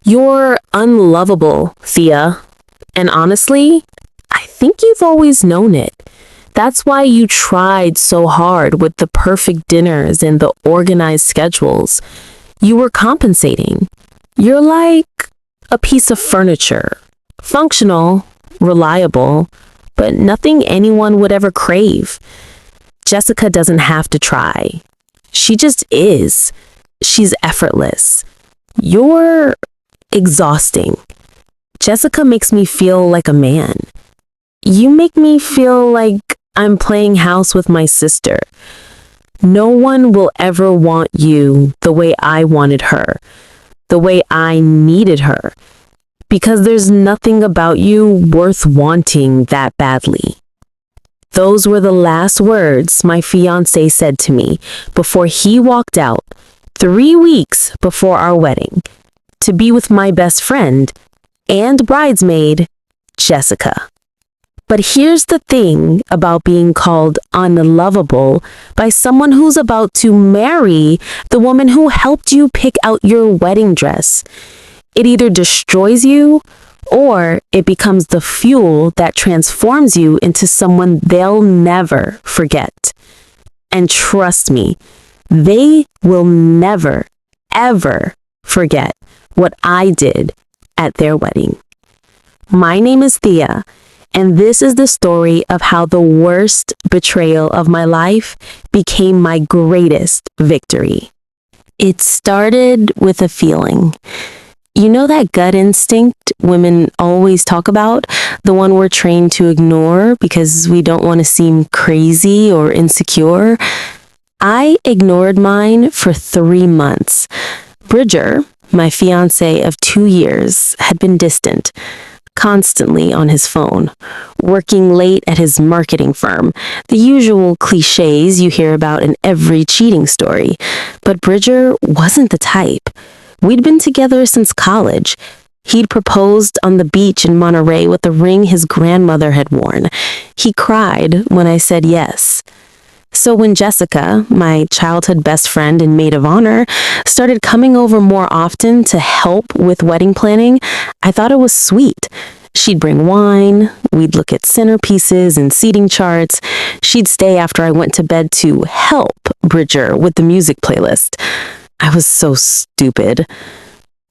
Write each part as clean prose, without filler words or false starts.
You're unlovable, Thea. And honestly, I think you've always known it. That's why you tried so hard with the perfect dinners and the organized schedules. You were compensating. You're like a piece of furniture. Functional, reliable, but nothing anyone would ever crave. Jessica doesn't have to try. She just is. She's effortless. You're exhausting. Jessica makes me feel like a man. You make me feel like I'm playing house with my sister. No one will ever want you the way I wanted her, the way I needed her, because there's nothing about you worth wanting that badly. Those were the last words my fiancé said to me before he walked out 3 weeks before our wedding to be with my best friend and bridesmaid, Jessica. But here's the thing about being called unlovable by someone who's about to marry the woman who helped you pick out your wedding dress. It either destroys you or it becomes the fuel that transforms you into someone they'll never forget. And trust me, they will never, ever forget what I did at their wedding. My name is Thea, and this is the story of how the worst betrayal of my life became my greatest victory. It started with a feeling. You know that gut instinct women always talk about? The one we're trained to ignore because we don't want to seem crazy or insecure? I ignored mine for 3 months. Bridger, my fiancé of 2 years, had been distant, constantly on his phone, working late at his marketing firm, the usual cliches you hear about in every cheating story. But Bridger wasn't the type. We'd been together since college. He'd proposed on the beach in Monterey with a ring his grandmother had worn. He cried when I said yes. So when Jessica, my childhood best friend and maid of honor, started coming over more often to help with wedding planning, I thought it was sweet. She'd bring wine, we'd look at centerpieces and seating charts. She'd stay after I went to bed to help Bridger with the music playlist. I was so stupid.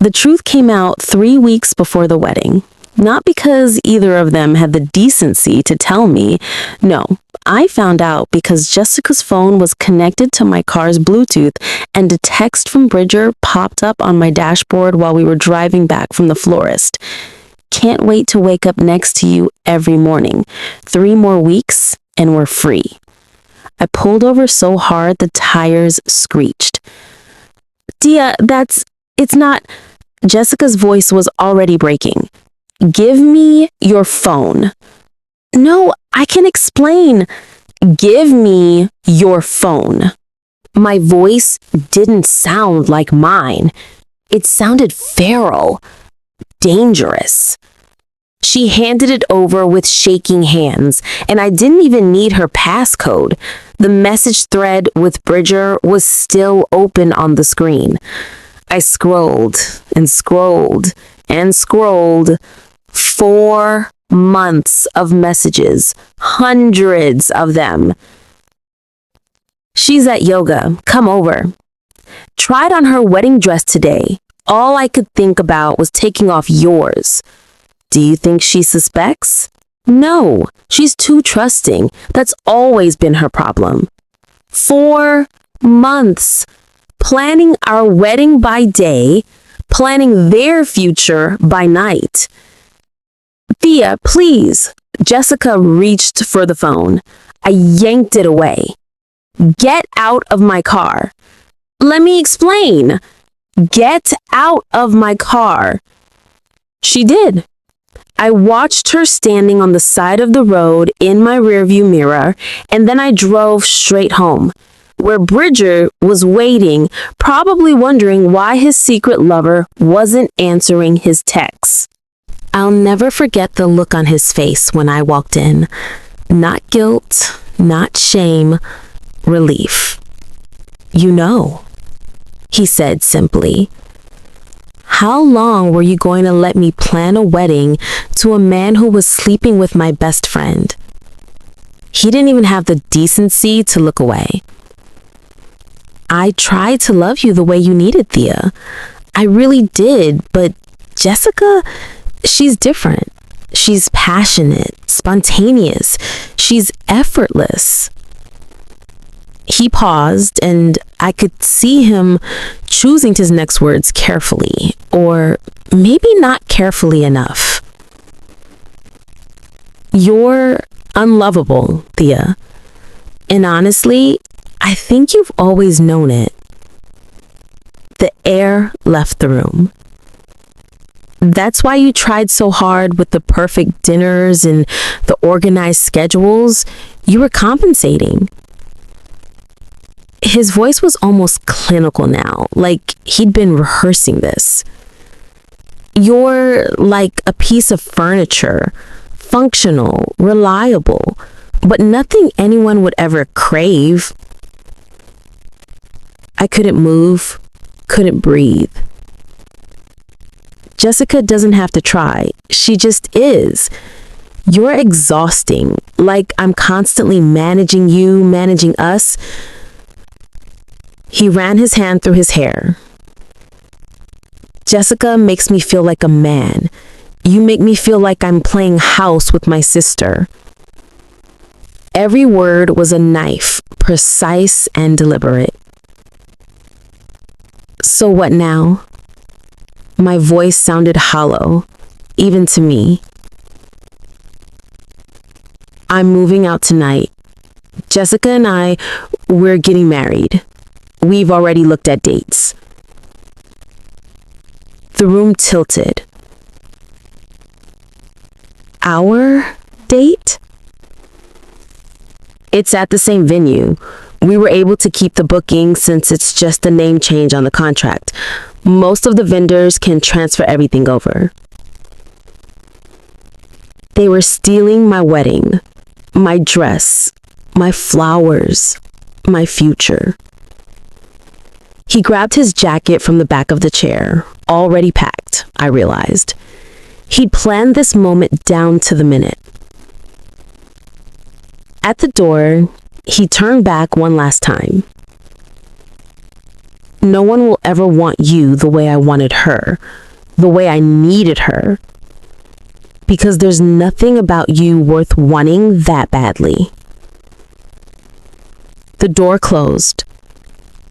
The truth came out 3 weeks before the wedding. Not because either of them had the decency to tell me. No, I found out because Jessica's phone was connected to my car's Bluetooth and a text from Bridger popped up on my dashboard while we were driving back from the florist. Can't wait to wake up next to you every morning. 3 more weeks and we're free. I pulled over so hard the tires screeched. Dia, it's not... Jessica's voice was already breaking. Give me your phone. No, I can explain. Give me your phone. My voice didn't sound like mine. It sounded feral, dangerous. She handed it over with shaking hands, and I didn't even need her passcode. The message thread with Bridger was still open on the screen. I scrolled and scrolled and scrolled. 4 months of messages, hundreds of them. She's at yoga. Come over. Tried on her wedding dress today. All I could think about was taking off yours. Do you think she suspects? No, she's too trusting. That's always been her problem. 4 months. Planning our wedding by day, planning their future by night. Thea, please. Jessica reached for the phone. I yanked it away. Get out of my car. Let me explain. Get out of my car. She did. I watched her standing on the side of the road in my rearview mirror, and then I drove straight home, where Bridger was waiting, probably wondering why his secret lover wasn't answering his texts. I'll never forget the look on his face when I walked in. Not guilt, not shame, relief. You know, he said simply. How long were you going to let me plan a wedding to a man who was sleeping with my best friend? He didn't even have the decency to look away. I tried to love you the way you needed, Thea. I really did, but Jessica, she's different. She's passionate, spontaneous. She's effortless. He paused, and I could see him choosing his next words carefully, or maybe not carefully enough. You're unlovable, Thea. And honestly, I think you've always known it. The air left the room. That's why you tried so hard with the perfect dinners and the organized schedules. You were compensating. His voice was almost clinical now, like he'd been rehearsing this. You're like a piece of furniture, functional, reliable, but nothing anyone would ever crave. I couldn't move, couldn't breathe. Jessica doesn't have to try. She just is. You're exhausting, like I'm constantly managing you, managing us. He ran his hand through his hair. Jessica makes me feel like a man. You make me feel like I'm playing house with my sister. Every word was a knife, precise and deliberate. So what now? My voice sounded hollow, even to me. I'm moving out tonight. Jessica and we're getting married. We've already looked at dates. The room tilted. Our date? It's at the same venue. We were able to keep the booking since it's just a name change on the contract. Most of the vendors can transfer everything over. They were stealing my wedding, my dress, my flowers, my future. He grabbed his jacket from the back of the chair, already packed, I realized. He'd planned this moment down to the minute. At the door, he turned back one last time. No one will ever want you the way I wanted her, the way I needed her. Because there's nothing about you worth wanting that badly. The door closed,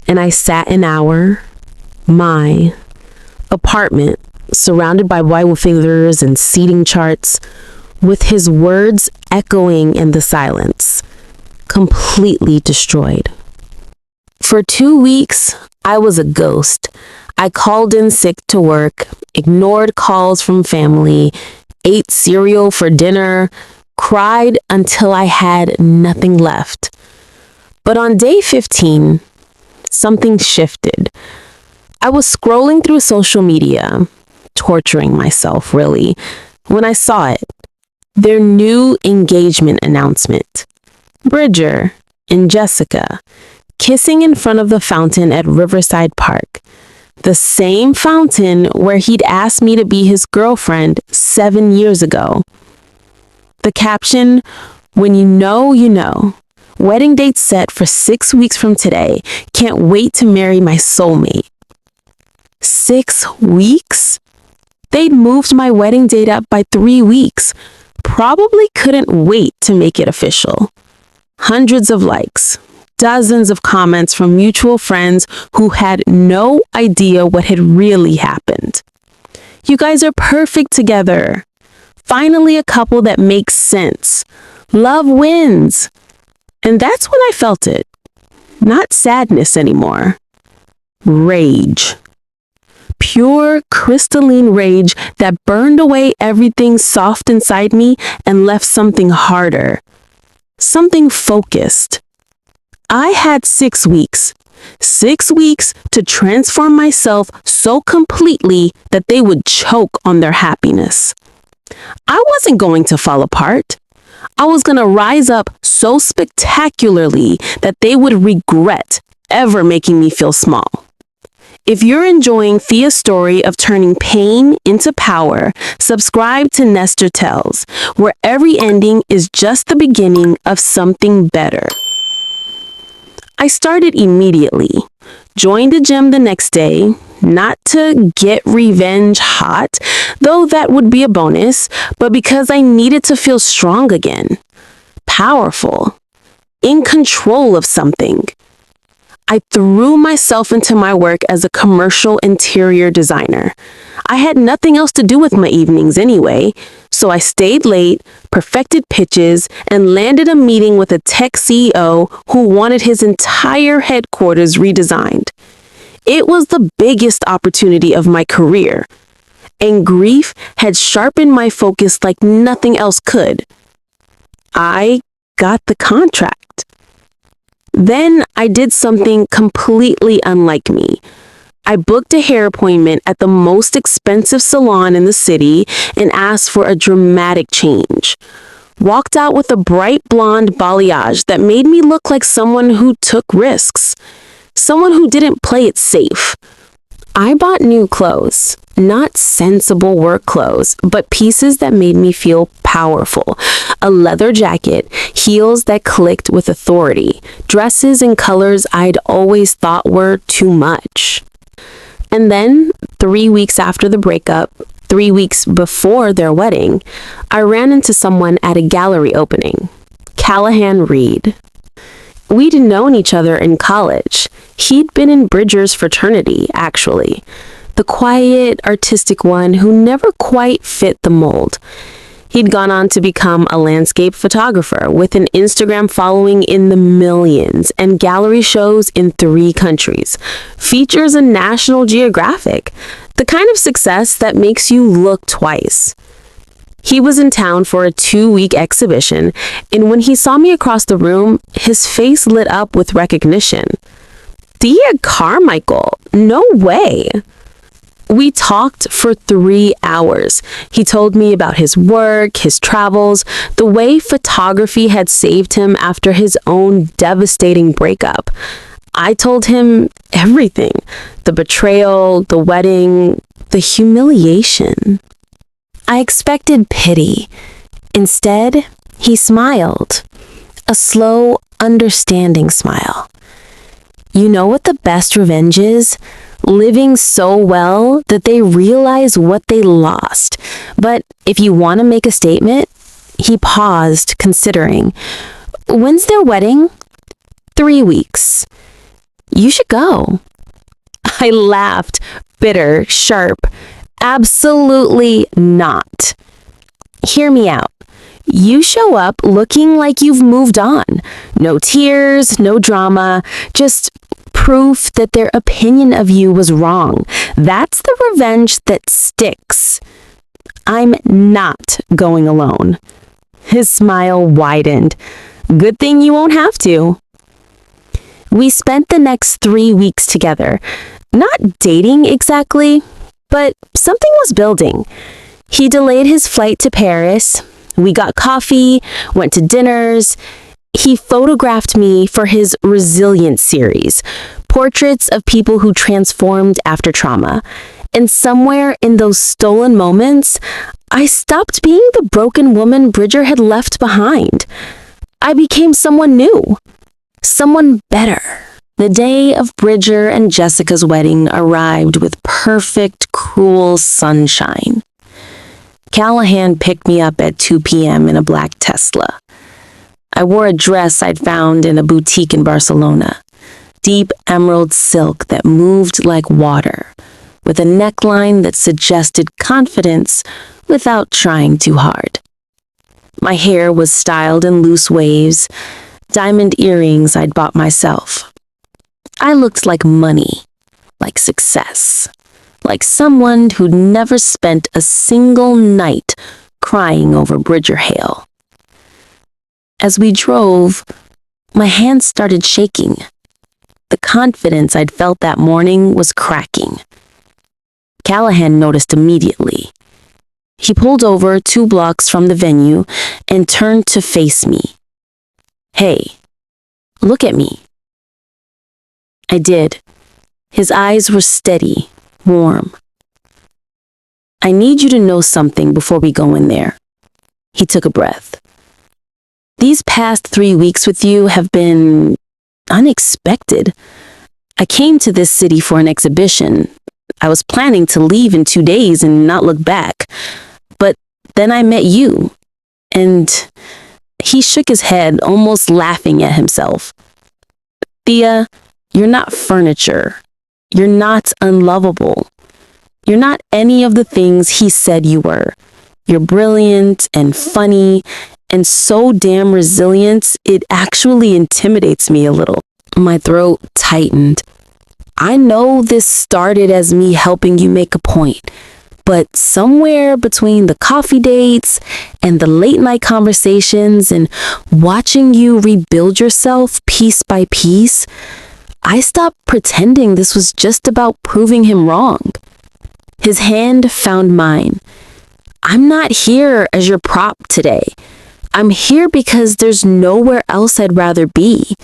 and I sat an hour, my apartment, surrounded by white fingers and seating charts, with his words echoing in the silence, completely destroyed. For 2 weeks, I was a ghost. I called in sick to work, ignored calls from family, ate cereal for dinner, cried until I had nothing left. But on day 15, something shifted. I was scrolling through social media, torturing myself, really, when I saw it. Their new engagement announcement. Bridger and Jessica kissing in front of the fountain at Riverside Park. The same fountain where he'd asked me to be his girlfriend 7 years ago. The caption, "When you know, you know. Wedding date set for 6 weeks from today. Can't wait to marry my soulmate." 6 weeks? They'd moved my wedding date up by 3 weeks. Probably couldn't wait to make it official. Hundreds of likes, dozens of comments from mutual friends who had no idea what had really happened. "You guys are perfect together. Finally a couple that makes sense. Love wins." And that's when I felt it. Not sadness anymore. Rage. Pure, crystalline rage that burned away everything soft inside me and left something harder. Something focused. I had 6 weeks. 6 weeks to transform myself so completely that they would choke on their happiness. I wasn't going to fall apart. I was going to rise up so spectacularly that they would regret ever making me feel small. If you're enjoying Thea's story of turning pain into power, subscribe to Nestor Tells, where every ending is just the beginning of something better. I started immediately. Joined the gym the next day, not to get revenge hot, though that would be a bonus, but because I needed to feel strong again, powerful, in control of something. I threw myself into my work as a commercial interior designer. I had nothing else to do with my evenings anyway, so I stayed late, perfected pitches, and landed a meeting with a tech CEO who wanted his entire headquarters redesigned. It was the biggest opportunity of my career, and grief had sharpened my focus like nothing else could. I got the contract. Then I did something completely unlike me. I booked a hair appointment at the most expensive salon in the city and asked for a dramatic change. Walked out with a bright blonde balayage that made me look like someone who took risks. Someone who didn't play it safe. I bought new clothes, not sensible work clothes, but pieces that made me feel powerful. A leather jacket, heels that clicked with authority, dresses in colors I'd always thought were too much. And then, 3 weeks after the breakup, 3 weeks before their wedding, I ran into someone at a gallery opening. Callahan Reed. We'd known each other in college. He'd been in Bridger's fraternity, actually. The quiet, artistic one who never quite fit the mold. He'd gone on to become a landscape photographer with an Instagram following in the millions and gallery shows in 3 countries. Features in National Geographic. The kind of success that makes you look twice. He was in town for a 2-week exhibition, and when he saw me across the room, his face lit up with recognition. Thea Carmichael, no way. We talked for 3 hours. He told me about his work, his travels, the way photography had saved him after his own devastating breakup. I told him everything. The betrayal, the wedding, the humiliation. I expected pity. Instead, he smiled. A slow, understanding smile. You know what the best revenge is? Living so well that they realize what they lost. But if you want to make a statement, he paused, considering. When's their wedding? 3 weeks. You should go. I laughed, bitter, sharp. Absolutely not. Hear me out. You show up looking like you've moved on. No tears, no drama, just proof that their opinion of you was wrong. That's the revenge that sticks. I'm not going alone. His smile widened. Good thing you won't have to. We spent the next 3 weeks together. Not dating exactly, but something was building. He delayed his flight to Paris. We got coffee, went to dinners. He photographed me for his Resilience series, portraits of people who transformed after trauma. And somewhere in those stolen moments, I stopped being the broken woman Bridger had left behind. I became someone new, someone better. The day of Bridger and Jessica's wedding arrived with perfect, cruel sunshine. Callahan picked me up at 2 p.m. in a black Tesla. I wore a dress I'd found in a boutique in Barcelona. Deep emerald silk that moved like water, with a neckline that suggested confidence without trying too hard. My hair was styled in loose waves, diamond earrings I'd bought myself. I looked like money, like success, like someone who'd never spent a single night crying over Bridger Hale. As we drove, my hands started shaking. The confidence I'd felt that morning was cracking. Callahan noticed immediately. He pulled over 2 blocks from the venue and turned to face me. Hey, look at me. I did. His eyes were steady, warm. "I need you to know something before we go in there." He took a breath. "These past 3 weeks with you have been unexpected. I came to this city for an exhibition. I was planning to leave in 2 days and not look back. But then I met you, and..." He shook his head, almost laughing at himself. "Thea, you're not furniture. You're not unlovable. You're not any of the things he said you were. You're brilliant and funny and so damn resilient, it actually intimidates me a little." My throat tightened. "I know this started as me helping you make a point, but somewhere between the coffee dates and the late night conversations and watching you rebuild yourself piece by piece, I stopped pretending this was just about proving him wrong." His hand found mine. "I'm not here as your prop today. I'm here because there's nowhere else I'd rather be.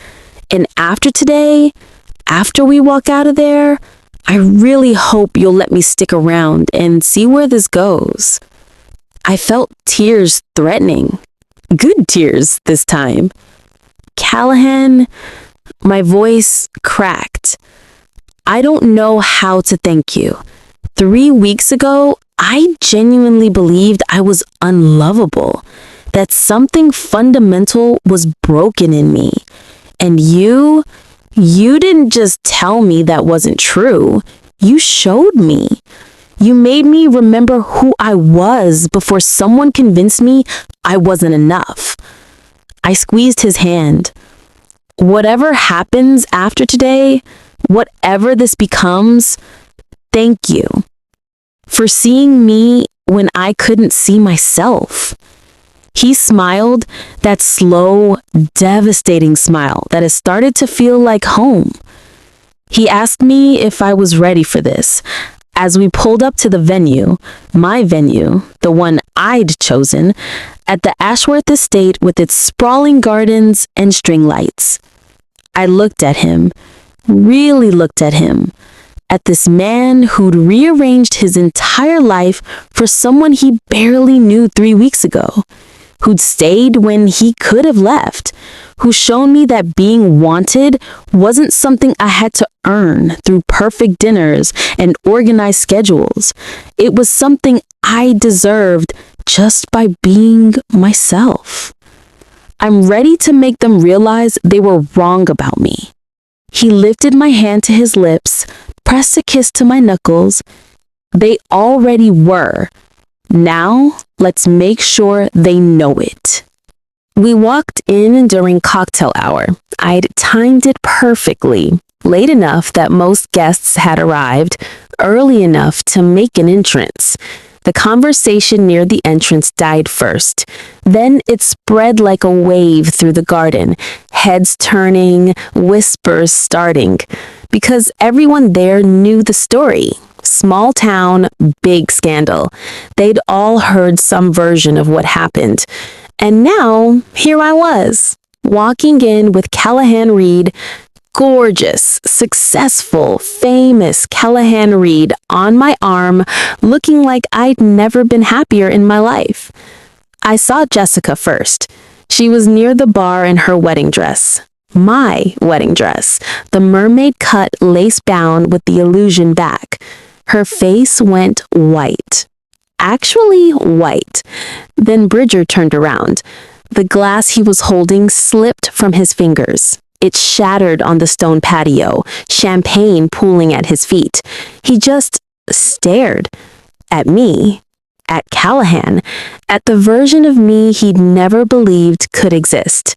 And after today, after we walk out of there, I really hope you'll let me stick around and see where this goes." I felt tears threatening. Good tears this time. "Callahan," my voice cracked. "I don't know how to thank you. 3 weeks ago, I genuinely believed I was unlovable, that something fundamental was broken in me. And you didn't just tell me that wasn't true. You showed me. You made me remember who I was before someone convinced me I wasn't enough." I squeezed his hand. "Whatever happens after today, whatever this becomes, thank you for seeing me when I couldn't see myself." He smiled, that slow, devastating smile that has started to feel like home. He asked me if I was ready for this. As we pulled up to the venue, my venue, the one I'd chosen, at the Ashworth Estate with its sprawling gardens and string lights. I looked at him, really looked at him, at this man who'd rearranged his entire life for someone he barely knew 3 weeks ago, who'd stayed when he could have left, who showed me that being wanted wasn't something I had to earn through perfect dinners and organized schedules. It was something I deserved just by being myself. I'm ready to make them realize they were wrong about me. He lifted my hand to his lips, pressed a kiss to my knuckles. They already were. Now, let's make sure they know it. We walked in during cocktail hour. I'd timed it perfectly, late enough that most guests had arrived, early enough to make an entrance. The conversation near the entrance died first. Then it spread like a wave through the garden, heads turning, whispers starting, because everyone there knew the story. Small town, big scandal. They'd all heard some version of what happened. And now, here I was, walking in with Callahan Reed, gorgeous, successful, famous Callahan Reed on my arm, looking like I'd never been happier in my life. I saw Jessica first. She was near the bar in her wedding dress. My wedding dress, the mermaid cut lace bound with the illusion back. Her face went white. Actually white. Then Bridger turned around. The glass he was holding slipped from his fingers. It shattered on the stone patio, champagne pooling at his feet. He just stared at me, at Callahan, at the version of me he'd never believed could exist.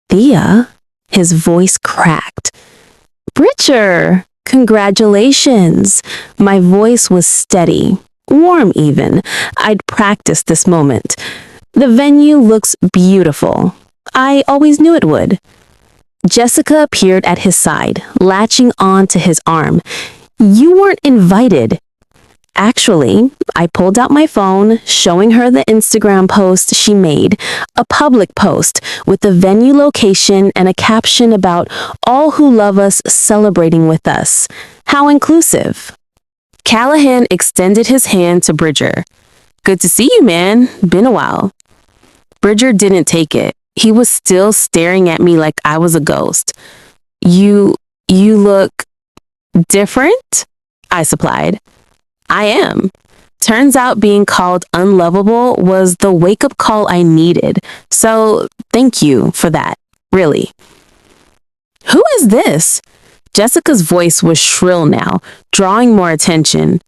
"Thea?" His voice cracked. "Bridger, congratulations." My voice was steady, warm even. I'd practiced this moment. "The venue looks beautiful. I always knew it would." Jessica appeared at his side, latching on to his arm. "You weren't invited." Actually, I pulled out my phone, showing her the Instagram post she made, a public post with the venue location and a caption about all who love us celebrating with us. How inclusive. Callahan extended his hand to Bridger. Good to see you, man. Been a while. Bridger didn't take it. He was still staring at me like I was a ghost. You look different? I supplied. I am. Turns out being called unlovable was the wake-up call I needed. So thank you for that, really. Who is this? Jessica's voice was shrill now, drawing more attention.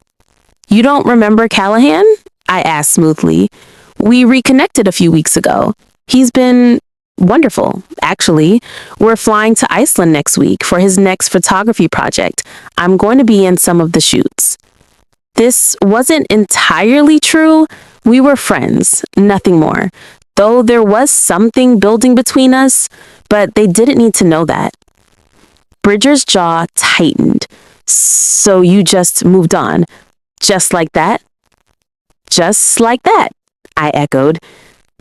You don't remember Callahan? I asked smoothly. We reconnected a few weeks ago. He's been wonderful, actually. We're flying to Iceland next week for his next photography project. I'm going to be in some of the shoots. This wasn't entirely true. We were friends, nothing more. Though there was something building between us, but they didn't need to know that. Bridger's jaw tightened. So you just moved on. Just like that? Just like that, I echoed.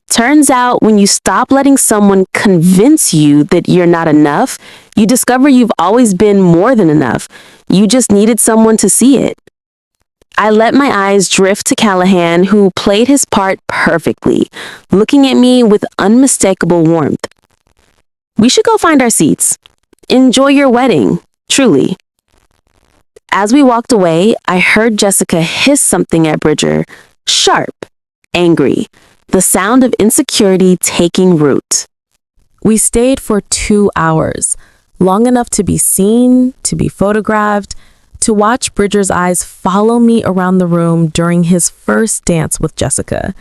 Turns out when you stop letting someone convince you that you're not enough, you discover you've always been more than enough. You just needed someone to see it. I let my eyes drift to Callahan, who played his part perfectly, looking at me with unmistakable warmth. We should go find our seats. Enjoy your wedding, truly. As we walked away, I heard Jessica hiss something at Bridger, sharp, angry, the sound of insecurity taking root. We stayed for 2 hours, long enough to be seen, to be photographed, to watch Bridger's eyes follow me around the room during his first dance with Jessica.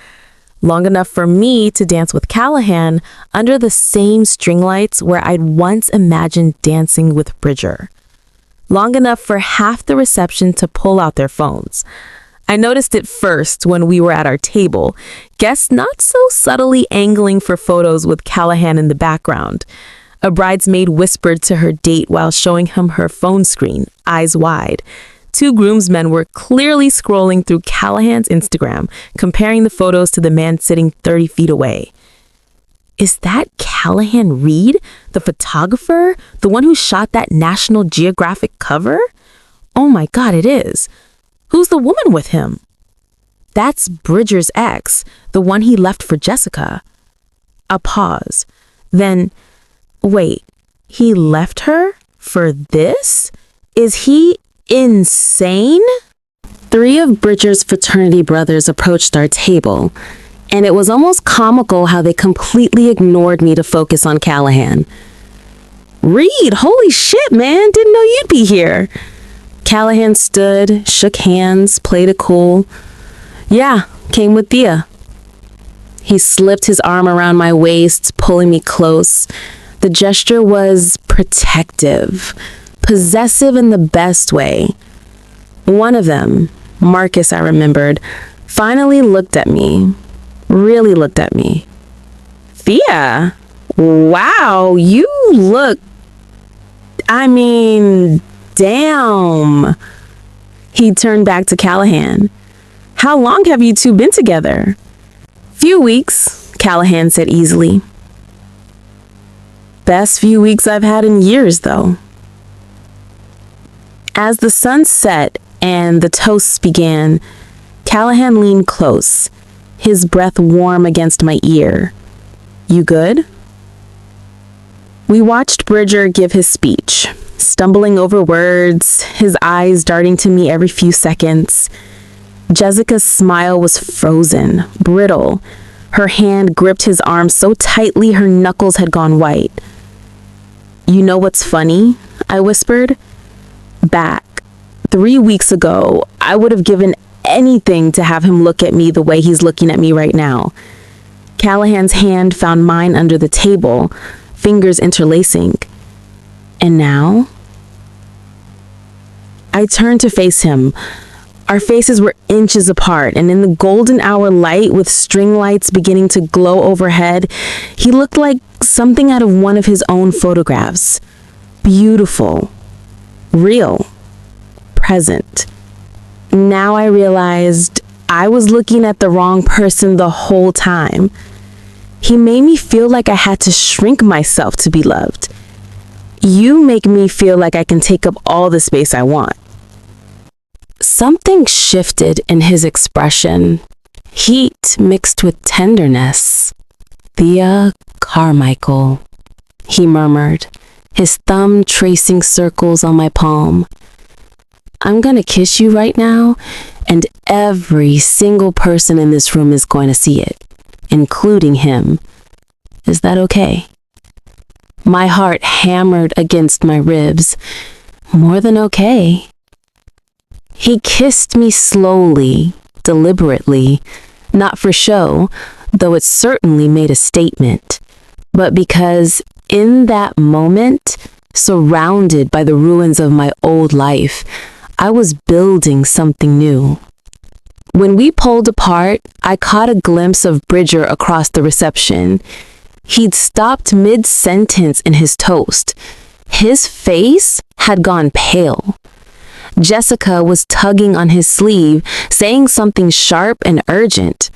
Long enough for me to dance with Callahan under the same string lights where I'd once imagined dancing with Bridger. Long enough for half the reception to pull out their phones. I noticed it first when we were at our table, guests not so subtly angling for photos with Callahan in the background. A bridesmaid whispered to her date while showing him her phone screen, eyes wide. 2 groomsmen were clearly scrolling through Callahan's Instagram, comparing the photos to the man sitting 30 feet away. Is that Callahan Reed, the photographer, the one who shot that National Geographic cover? Oh my God, it is. Who's the woman with him? That's Bridger's ex, the one he left for Jessica. A pause. Then, wait, he left her for this? Is he insane? 3 of Bridger's fraternity brothers approached our table, and it was almost comical how they completely ignored me to focus on Callahan. Reed, holy shit, man, didn't know you'd be here. Callahan stood, shook hands, played it cool. Yeah, came with Thea. He slipped his arm around my waist, pulling me close. The gesture was protective, possessive in the best way. One of them, Marcus, I remembered, finally looked at me. Really looked at me. Thea, wow, you look... damn. He turned back to Callahan. How long have you 2 been together? Few weeks, Callahan said easily. Best few weeks I've had in years, though. As the sun set and the toasts began, Callahan leaned close, his breath warm against my ear. You good? We watched Bridger give his speech, stumbling over words, his eyes darting to me every few seconds. Jessica's smile was frozen, brittle. Her hand gripped his arm so tightly her knuckles had gone white. You know what's funny? I whispered. Back 3 weeks ago, I would have given anything to have him look at me the way he's looking at me right now. Callahan's hand found mine under the table, fingers interlacing. And now? I turned to face him. Our faces were inches apart, and in the golden hour light with string lights beginning to glow overhead, he looked like something out of one of his own photographs. Beautiful. Real. Present. Now I realized I was looking at the wrong person the whole time. He made me feel like I had to shrink myself to be loved. You make me feel like I can take up all the space I want. Something shifted in his expression. Heat mixed with tenderness. "Thea Carmichael," he murmured, his thumb tracing circles on my palm. "I'm gonna kiss you right now, and every single person in this room is going to see it, including him. Is that okay?" My heart hammered against my ribs. More than okay. He kissed me slowly, deliberately, not for show, though it certainly made a statement, but because in that moment, surrounded by the ruins of my old life, I was building something new. When we pulled apart, I caught a glimpse of Bridger across the reception. He'd stopped mid-sentence in his toast. His face had gone pale. Jessica was tugging on his sleeve, saying something sharp and urgent.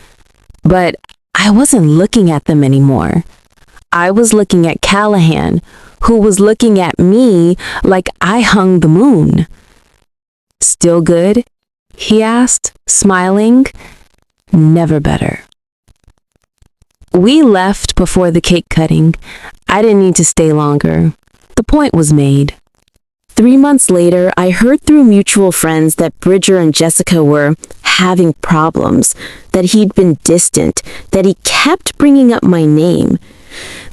But I wasn't looking at them anymore. I was looking at Callahan, who was looking at me like I hung the moon. "Still good?" he asked, smiling. "Never better." We left before the cake cutting. I didn't need to stay longer. The point was made. 3 months later, I heard through mutual friends that Bridger and Jessica were having problems, that he'd been distant, that he kept bringing up my name,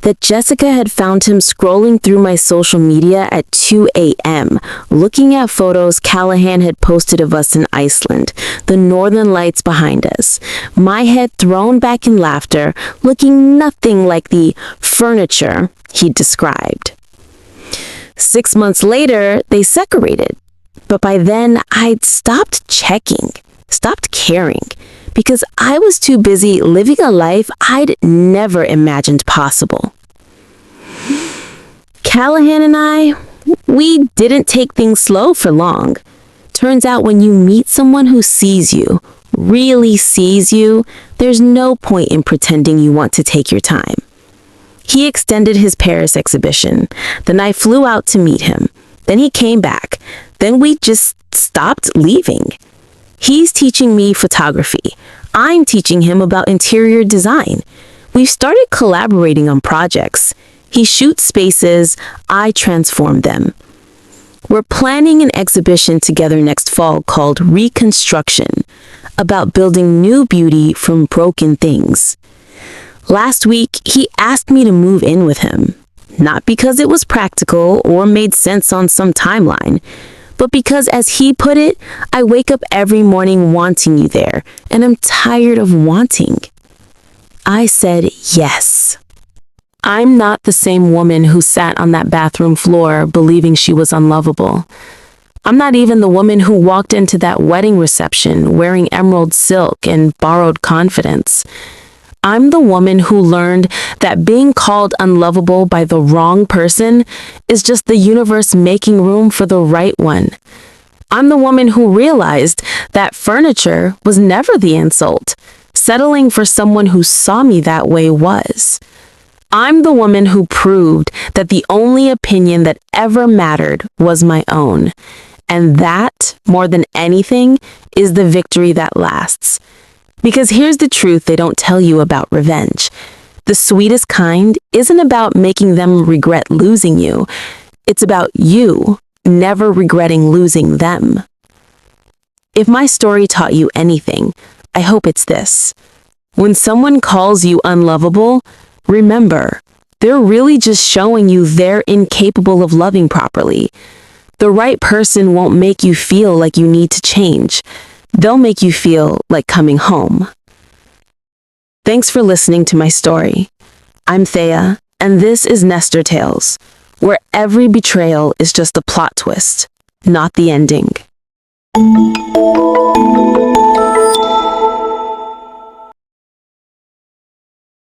that Jessica had found him scrolling through my social media at 2 a.m., looking at photos Callahan had posted of us in Iceland, the northern lights behind us, my head thrown back in laughter, looking nothing like the furniture he'd described. 6 months later, they separated, but by then I'd stopped checking, stopped caring, because I was too busy living a life I'd never imagined possible. Callahan and I, we didn't take things slow for long. Turns out when you meet someone who sees you, really sees you, there's no point in pretending you want to take your time. He extended his Paris exhibition. Then I flew out to meet him. Then he came back. Then we just stopped leaving. He's teaching me photography. I'm teaching him about interior design. We've started collaborating on projects. He shoots spaces, I transform them. We're planning an exhibition together next fall called Reconstruction, about building new beauty from broken things. Last week, he asked me to move in with him, not because it was practical or made sense on some timeline, but because, as he put it, I wake up every morning wanting you there, and I'm tired of wanting. I said yes. I'm not the same woman who sat on that bathroom floor believing she was unlovable. I'm not even the woman who walked into that wedding reception wearing emerald silk and borrowed confidence. I'm the woman who learned that being called unlovable by the wrong person is just the universe making room for the right one. I'm the woman who realized that furniture was never the insult. Settling for someone who saw me that way was. I'm the woman who proved that the only opinion that ever mattered was my own. And that, more than anything, is the victory that lasts. Because here's the truth they don't tell you about revenge. The sweetest kind isn't about making them regret losing you. It's about you never regretting losing them. If my story taught you anything, I hope it's this. When someone calls you unlovable, remember, they're really just showing you they're incapable of loving properly. The right person won't make you feel like you need to change. They'll make you feel like coming home. Thanks for listening to my story. I'm Thea, and this is Nestor Tales, where every betrayal is just a plot twist, not the ending.